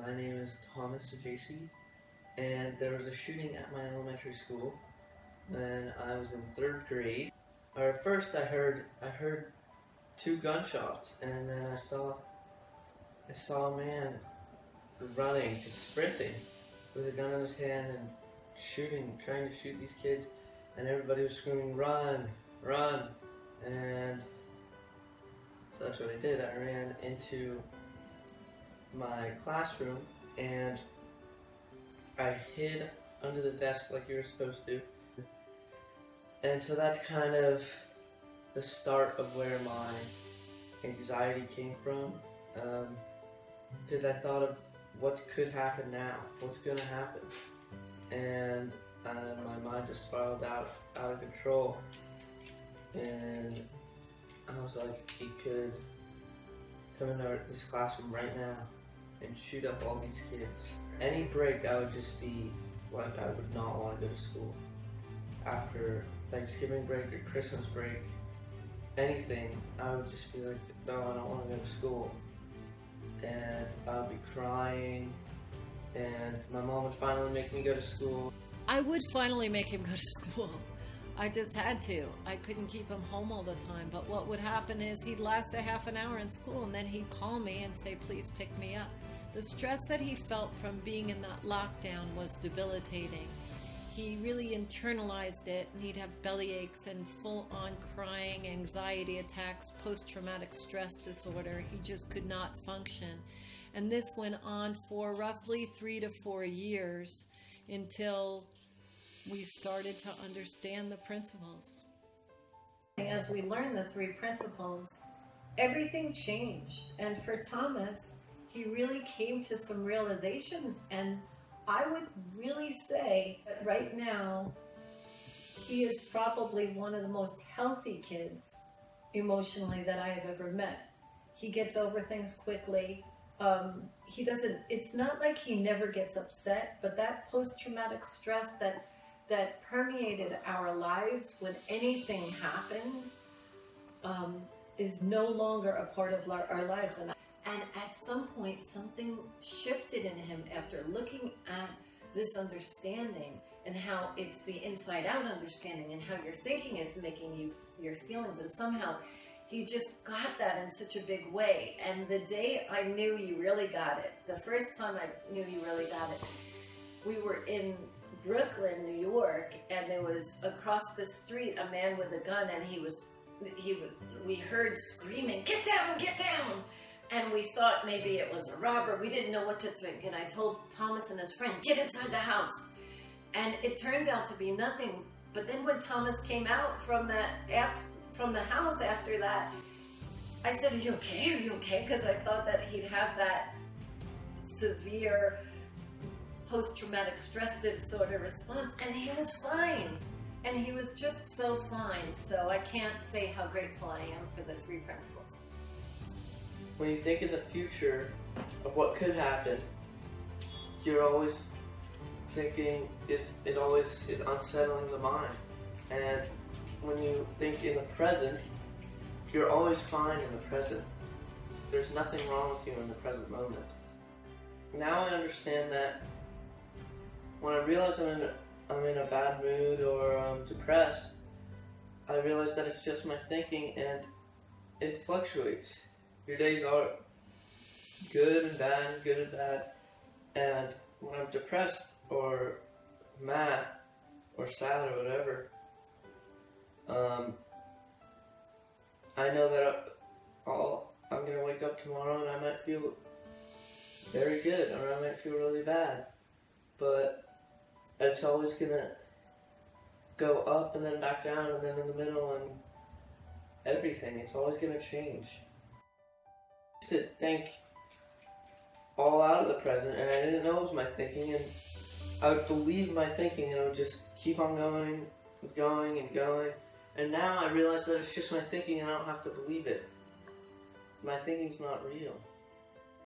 My name is Thomas Saggese, and there was a shooting at my elementary school when I was in 3rd grade. At first I heard 2 gunshots, and then I saw a man running, just sprinting, with a gun in his hand and trying to shoot these kids, and everybody was screaming, "Run, run!" And so that's what I did. I ran into my classroom and I hid under the desk like you were supposed to. And so that's kind of the start of where my anxiety came from, because I thought of what could happen now, what's gonna happen, and my mind just spiraled out of control, and I was like, he could come into this classroom right now and shoot up all these kids. Any break, I would just be like, I would not want to go to school. After Thanksgiving break or Christmas break, anything, I would just be like, no, I don't want to go to school. And I would be crying, and my mom would finally make me go to school. I would finally make him go to school. I just had to. I couldn't keep him home all the time. But what would happen is he'd last a half an hour in school, and then he'd call me and say, please pick me up. The stress that he felt from being in that lockdown was debilitating. He really internalized it, and he'd have belly aches and full-on crying, anxiety attacks, post-traumatic stress disorder. He just could not function. And this went on for roughly 3 to 4 years until we started to understand the principles. As we learned the 3 principles, everything changed. And for Thomas, he really came to some realizations, and I would really say that right now, he is probably one of the most healthy kids emotionally that I have ever met. He gets over things quickly. It's not like he never gets upset, but that post-traumatic stress that permeated our lives when anything happened is no longer a part of our lives. And at some point, something shifted in him after looking at this understanding and how it's the inside-out understanding and how your thinking is making your feelings, and somehow he just got that in such a big way. And the day I knew he really got it, the first time I knew he really got it, we were in Brooklyn, New York, and there was across the street a man with a gun, and we heard screaming, "Get down, get down!" And we thought maybe it was a robber. We didn't know what to think. And I told Thomas and his friend, "Get inside the house." And it turned out to be nothing. But then when Thomas came out from the house after that, I said, "Are you okay? Are you okay?" Because I thought that he'd have that severe post-traumatic stress disorder response. And he was fine. And he was just so fine. So I can't say how grateful I am for the 3 principles. When you think in the future of what could happen, you're always thinking, it always is unsettling the mind. And when you think in the present, you're always fine in the present. There's nothing wrong with you in the present moment. Now I understand that when I realize I'm in a bad mood or I'm depressed, I realize that it's just my thinking, and it fluctuates. Your days are good and bad, and when I'm depressed or mad or sad or whatever, I know that I'm going to wake up tomorrow and I might feel very good, or I might feel really bad, but it's always going to go up and then back down and then in the middle, and everything, it's always going to change. To think all out of the present, and I didn't know it was my thinking, and I would believe my thinking, and it would just keep on going, and now I realize that it's just my thinking, and I don't have to believe it. My thinking's not real.